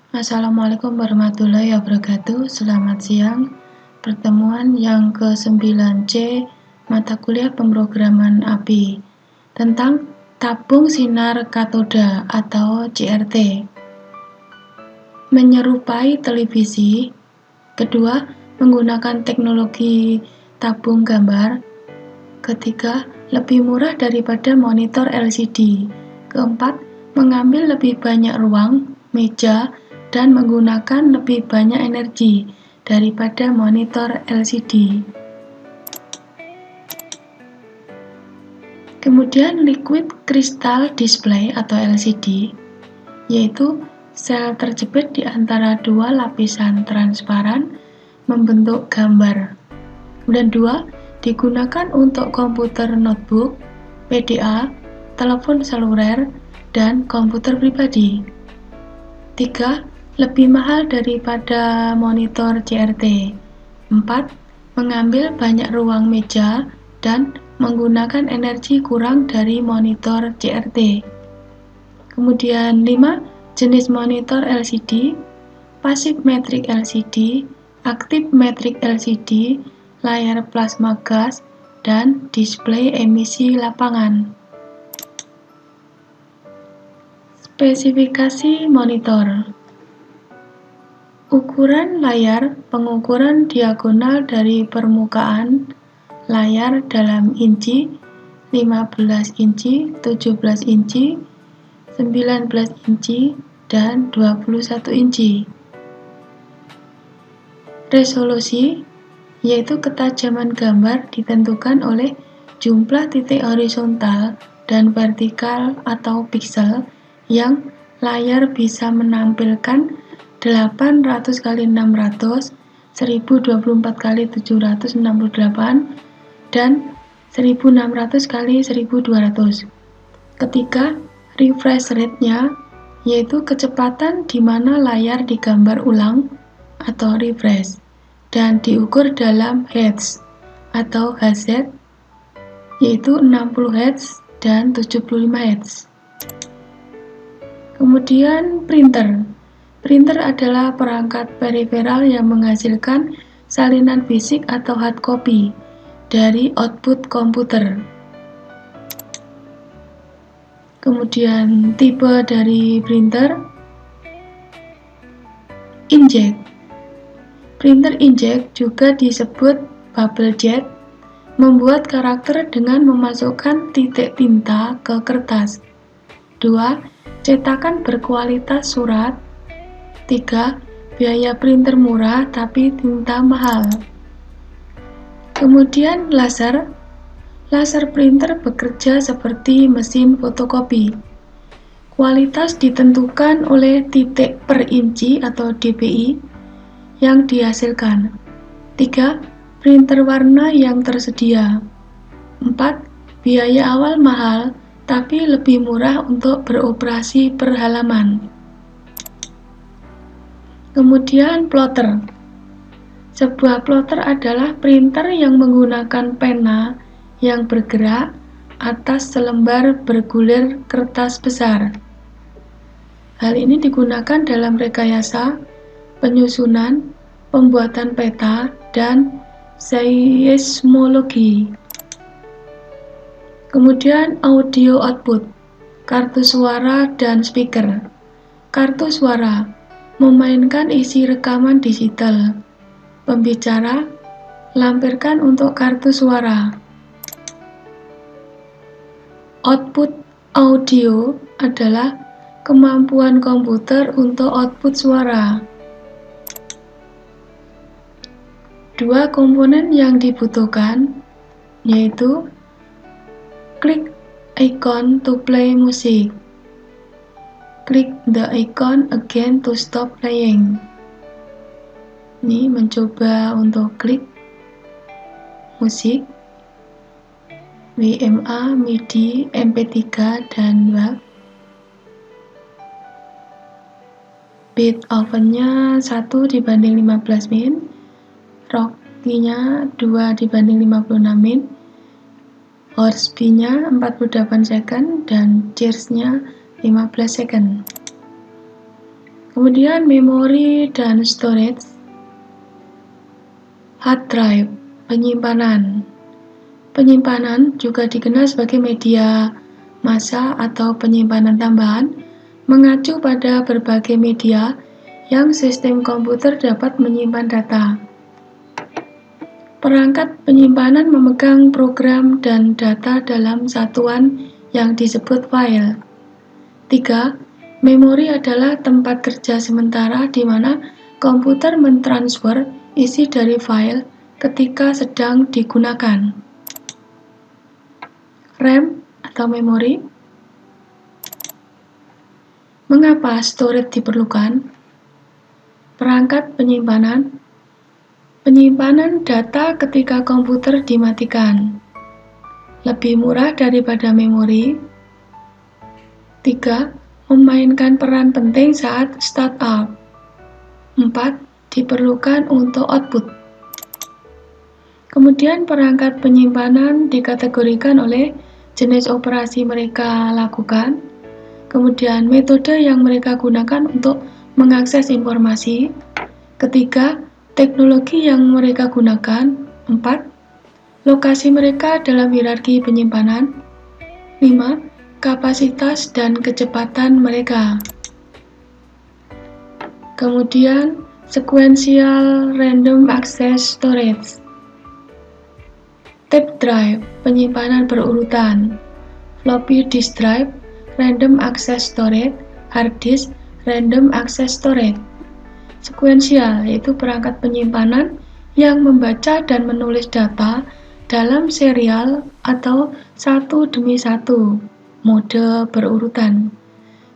Assalamualaikum warahmatullahi wabarakatuh. Selamat siang. Pertemuan yang ke-9C mata kuliah pemrograman API tentang tabung sinar katoda atau CRT. Menyerupai televisi. Kedua, menggunakan teknologi tabung gambar. Ketiga, lebih murah daripada monitor LCD. Keempat, mengambil lebih banyak ruang, meja, dan menggunakan lebih banyak energi daripada monitor LCD. Kemudian liquid crystal display atau LCD, yaitu sel terjepit di antara dua lapisan transparan membentuk gambar. Kemudian dua, digunakan untuk komputer notebook, PDA, telepon seluler, dan komputer pribadi. 3. Lebih mahal daripada monitor CRT. 4. Mengambil banyak ruang meja dan menggunakan energi kurang dari monitor CRT. Kemudian 5. Jenis monitor LCD, passive matrix LCD, active matrix LCD, layar plasma gas, dan display emisi lapangan. Spesifikasi monitor. Ukuran layar, pengukuran diagonal dari permukaan layar dalam inci, 15 inci, 17 inci, 19 inci, dan 21 inci. Resolusi, yaitu ketajaman gambar ditentukan oleh jumlah titik horizontal dan vertikal atau piksel yang layar bisa menampilkan 800 x 600, 1024 x 768, dan 1600 x 1200. Ketiga, refresh rate-nya, yaitu kecepatan di mana layar digambar ulang atau refresh, dan diukur dalam Hz atau Hz, yaitu 60 Hz dan 75 Hz. Kemudian printer. Printer adalah perangkat periferal yang menghasilkan salinan fisik atau hard copy dari output komputer. Kemudian tipe dari printer. Inkjet. Printer inkjet juga disebut bubble jet, membuat karakter dengan memasukkan titik tinta ke kertas. 2. Cetakan berkualitas surat. 3. Biaya printer murah tapi tinta mahal. Kemudian laser. Laser printer bekerja seperti mesin fotokopi. Kualitas ditentukan oleh titik per inci atau dpi yang dihasilkan. 3. Printer warna yang tersedia. 4. Biaya awal mahal tapi lebih murah untuk beroperasi per halaman. Kemudian plotter. Sebuah plotter adalah printer yang menggunakan pena yang bergerak atas selembar bergulir kertas besar. Hal ini digunakan dalam rekayasa, penyusunan, pembuatan peta, dan seismologi. Kemudian audio output, kartu suara dan speaker. Kartu suara memainkan isi rekaman digital. Pembicara lampirkan untuk kartu suara. Output audio adalah kemampuan komputer untuk output suara. Dua komponen yang dibutuhkan yaitu click icon to play music. Click the icon again to stop playing. Ini mencoba untuk klik musik, WMA, MIDI, MP3, dan WAV. Bit ovennya 1:15 min, rocky-nya 2:56 min, horsebeam-nya 48 second, dan cheers-nya 15 second. Kemudian memori dan storage. Hard drive, penyimpanan. Penyimpanan juga dikenal sebagai media massa atau penyimpanan tambahan, mengacu pada berbagai media yang sistem komputer dapat menyimpan data. Perangkat penyimpanan memegang program dan data dalam satuan yang disebut file. 3. Memori adalah tempat kerja sementara di mana komputer mentransfer isi dari file ketika sedang digunakan. RAM atau memori. Mengapa storage diperlukan? Perangkat penyimpanan. Penyimpanan data ketika komputer dimatikan. Lebih murah daripada memori. 3. Memainkan peran penting saat startup. 4. Diperlukan untuk output. Kemudian perangkat penyimpanan dikategorikan oleh jenis operasi mereka lakukan, kemudian metode yang mereka gunakan untuk mengakses informasi. Ketiga, teknologi yang mereka gunakan. 4. Lokasi mereka dalam hierarki penyimpanan. 5. Kapasitas dan kecepatan mereka. Kemudian, sequential random access storage. Tape drive, penyimpanan berurutan. Floppy disk drive, random access storage. Hard disk, random access storage. Sequential, yaitu perangkat penyimpanan yang membaca dan menulis data dalam serial atau satu demi satu, mode berurutan.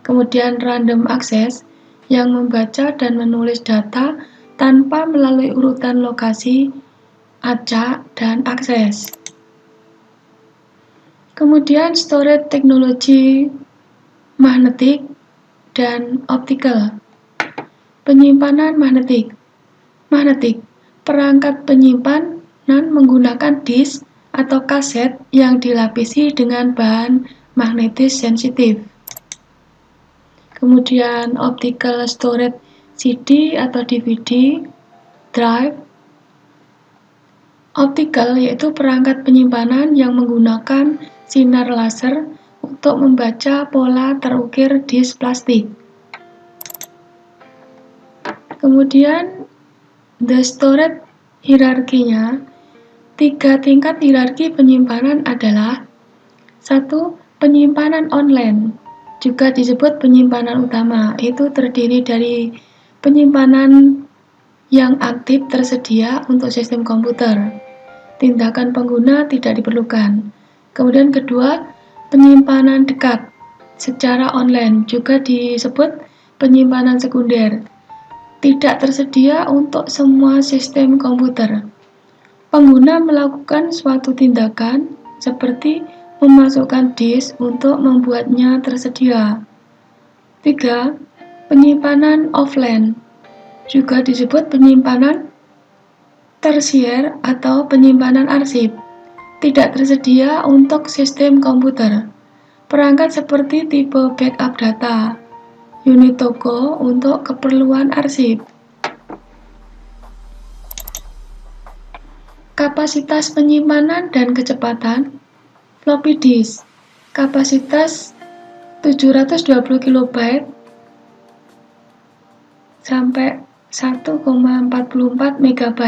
Kemudian random access, yang membaca dan menulis data tanpa melalui urutan lokasi, acak, dan akses. Kemudian storage teknologi magnetik dan optical. Penyimpanan magnetik. Magnetik, perangkat penyimpanan menggunakan disk atau kaset yang dilapisi dengan bahan magnetis sensitif. Kemudian optical storage, CD atau DVD drive. Optical yaitu perangkat penyimpanan yang menggunakan sinar laser untuk membaca pola terukir disk plastik. Kemudian the storage hierarkinya. 3 tingkat hierarki penyimpanan adalah 1. Penyimpanan online, juga disebut penyimpanan utama, itu terdiri dari penyimpanan yang aktif tersedia untuk sistem komputer. Tindakan pengguna tidak diperlukan. Kemudian kedua, penyimpanan dekat secara online, juga disebut penyimpanan sekunder, tidak tersedia untuk semua sistem komputer. Pengguna melakukan suatu tindakan seperti memasukkan disk untuk membuatnya tersedia. 3. Penyimpanan offline, juga disebut penyimpanan tersier atau penyimpanan arsip, tidak tersedia untuk sistem komputer. Perangkat seperti tipe backup data, unit toko untuk keperluan arsip. Kapasitas penyimpanan dan kecepatan. Floppy disk, kapasitas 720 KB sampai 1,44 MB.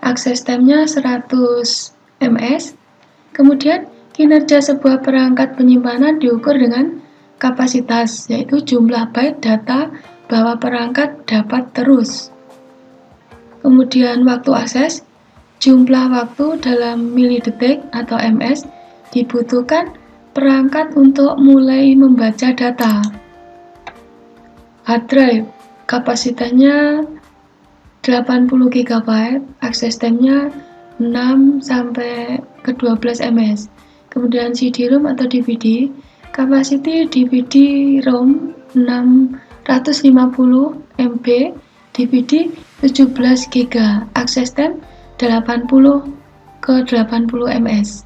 Akses time-nya 100 ms. Kemudian kinerja sebuah perangkat penyimpanan diukur dengan kapasitas, yaitu jumlah byte data bahwa perangkat dapat terus. Kemudian waktu akses, jumlah waktu dalam milidetik atau ms dibutuhkan perangkat untuk mulai membaca data. Hard drive, kapasitasnya 80 GB, akses time-nya 6 sampai ke 12 ms. Kemudian CD-ROM atau DVD, kapasitas DVD-ROM 650 MB, DVD 17 GB, akses time 80 ke 80 ms.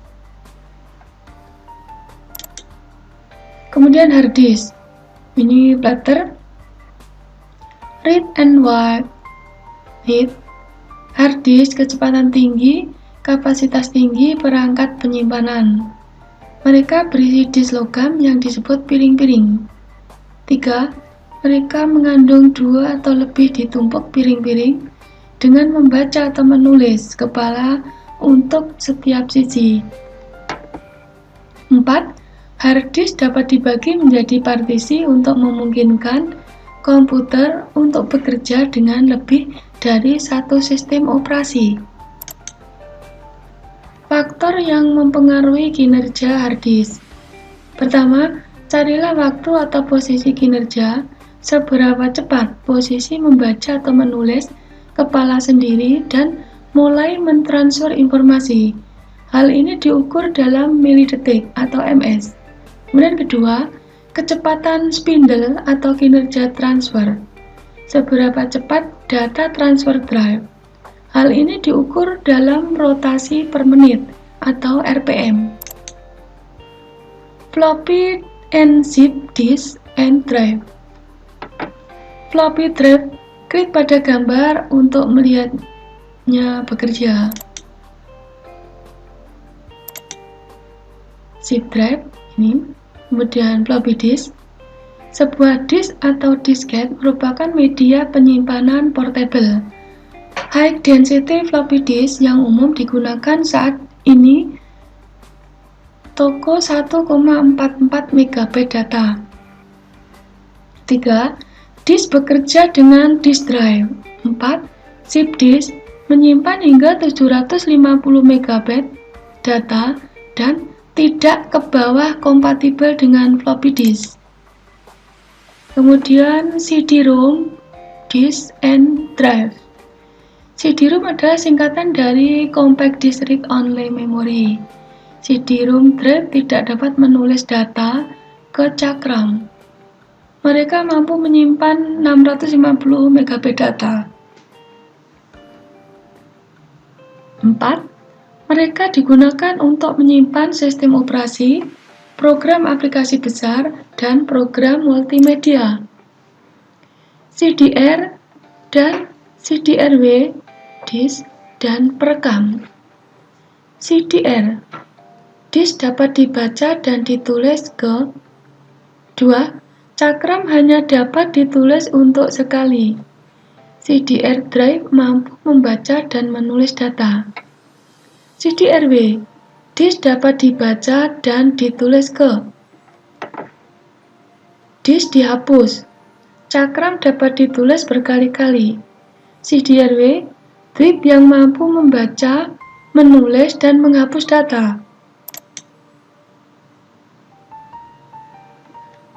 Kemudian hard disk, ini platter Read and write, hard disk kecepatan tinggi, kapasitas tinggi, perangkat penyimpanan. Mereka berisi disk logam yang disebut piring-piring. 3. Mereka mengandung 2 atau lebih ditumpuk piring-piring dengan membaca atau menulis kepala untuk setiap sisi. 4. Hard disk dapat dibagi menjadi partisi untuk memungkinkan komputer untuk bekerja dengan lebih dari satu sistem operasi. Faktor yang mempengaruhi kinerja hard disk. Pertama, carilah waktu atau posisi kinerja, seberapa cepat posisi membaca atau menulis kepala sendiri dan mulai mentransfer informasi. Hal ini diukur dalam milidetik atau ms. Kemudian kedua, kecepatan spindle atau kinerja transfer. Seberapa cepat data transfer drive. Hal ini diukur dalam rotasi per menit atau RPM. Floppy and zip disk and drive. Floppy drive, klik pada gambar untuk melihatnya bekerja. Zip drive ini, kemudian floppy disk. Sebuah disk atau disket merupakan media penyimpanan portable. High density floppy disk yang umum digunakan saat ini toko 1,44 MB data. 3. Disk bekerja dengan disk drive. 4. Zip disk menyimpan hingga 750 MB data dan tidak ke bawah kompatibel dengan floppy disk. Kemudian CD-ROM, disk and drive. CD-ROM adalah singkatan dari Compact Disc Read Only Memory. CD-ROM drive tidak dapat menulis data ke cakram. Mereka mampu menyimpan 650 MB data. 4. Mereka digunakan untuk menyimpan sistem operasi, program aplikasi besar, dan program multimedia. CDR dan CDRW, disk dan perekam. CDR, disk dapat dibaca dan ditulis ke 2. Cakram hanya dapat ditulis untuk sekali. CDR drive mampu membaca dan menulis data. CDRW, disk dapat dibaca dan ditulis ke. Disk dihapus. Cakram dapat ditulis berkali-kali. CDRW, drive yang mampu membaca, menulis, dan menghapus data.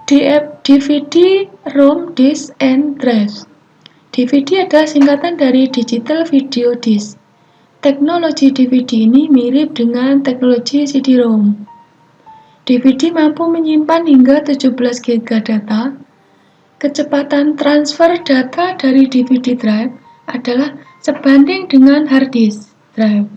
DVD, ROM, disk, and drive. DVD adalah singkatan dari Digital Video Disc. Teknologi DVD ini mirip dengan teknologi CD-ROM. DVD mampu menyimpan hingga 17 GB data. Kecepatan transfer data dari DVD drive adalah sebanding dengan hard disk drive.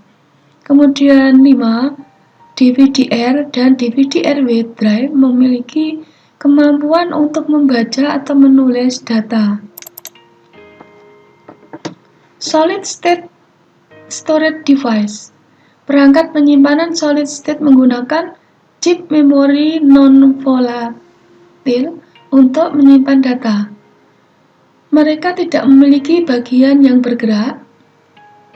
Kemudian 5. DVD-R dan DVD-RW drive memiliki kemampuan untuk membaca atau menulis data. Solid State Storage Device. Perangkat penyimpanan solid state menggunakan chip memori non-volatile untuk menyimpan data. Mereka tidak memiliki bagian yang bergerak.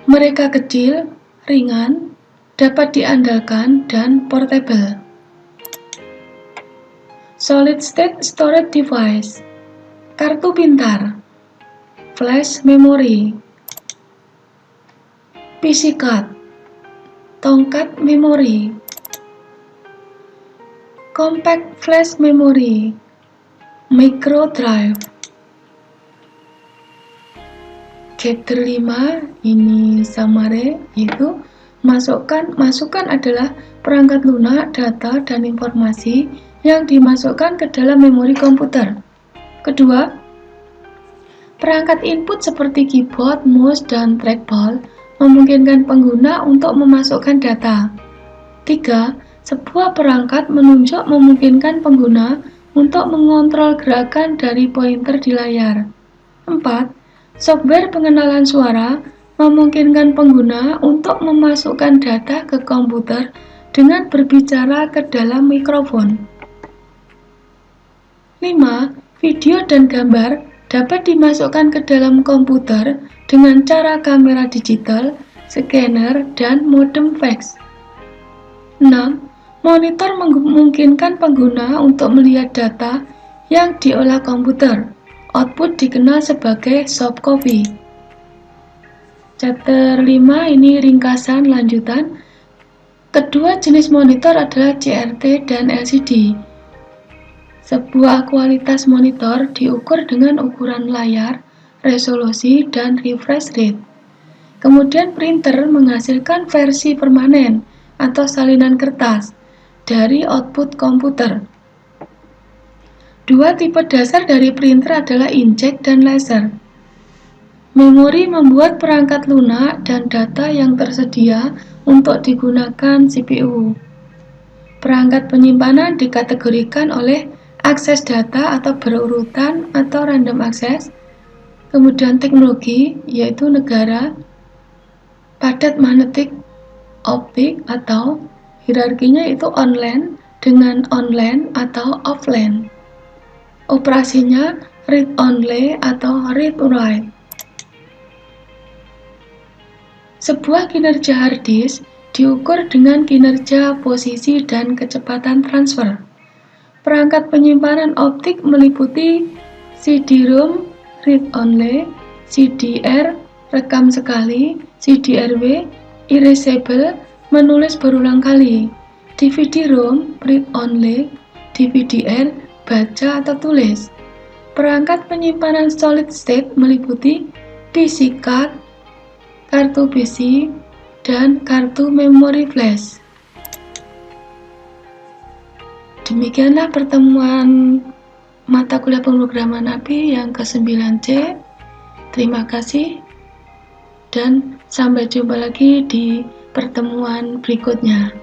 Mereka kecil, ringan, dapat diandalkan, dan portable. Solid State Storage Device. Kartu pintar. Flash memory. PC card, tongkat memori, compact flash memory, micro drive. Chapter 5 ini summary, yaitu masukan adalah perangkat lunak, data, dan informasi yang dimasukkan ke dalam memori komputer. Kedua, perangkat input seperti keyboard, mouse, dan trackball memungkinkan pengguna untuk memasukkan data. 3. Sebuah perangkat menunjuk memungkinkan pengguna untuk mengontrol gerakan dari pointer di layar. 4. Software pengenalan suara memungkinkan pengguna untuk memasukkan data ke komputer dengan berbicara ke dalam mikrofon. 5. Video dan gambar dapat dimasukkan ke dalam komputer dengan cara kamera digital, scanner, dan modem fax. 6. Monitor memungkinkan pengguna untuk melihat data yang diolah komputer. Output dikenal sebagai soft copy. Chapter 5 ini ringkasan lanjutan. Kedua jenis monitor adalah CRT dan LCD. Sebuah kualitas monitor diukur dengan ukuran layar, resolusi, dan refresh rate. Kemudian printer menghasilkan versi permanen atau salinan kertas dari output komputer. Dua tipe dasar dari printer adalah inkjet dan laser. Memori membuat perangkat lunak dan data yang tersedia untuk digunakan CPU. Perangkat penyimpanan dikategorikan oleh akses data atau berurutan atau random access. Kemudian teknologi, yaitu negara, padat magnetik optik atau hierarkinya itu online dengan online atau offline. Operasinya read only atau read write. Sebuah kinerja hard disk diukur dengan kinerja posisi dan kecepatan transfer. Perangkat penyimpanan optik meliputi CD-ROM read only, CDR rekam sekali, CDRW erasable menulis berulang kali, DVD-ROM read only, DVD-R baca atau tulis. Perangkat penyimpanan solid state meliputi PC card, kartu PC, dan kartu memori flash. Demikianlah pertemuan mata kuliah pemrograman API yang ke-9C. Terima kasih dan sampai jumpa lagi di pertemuan berikutnya.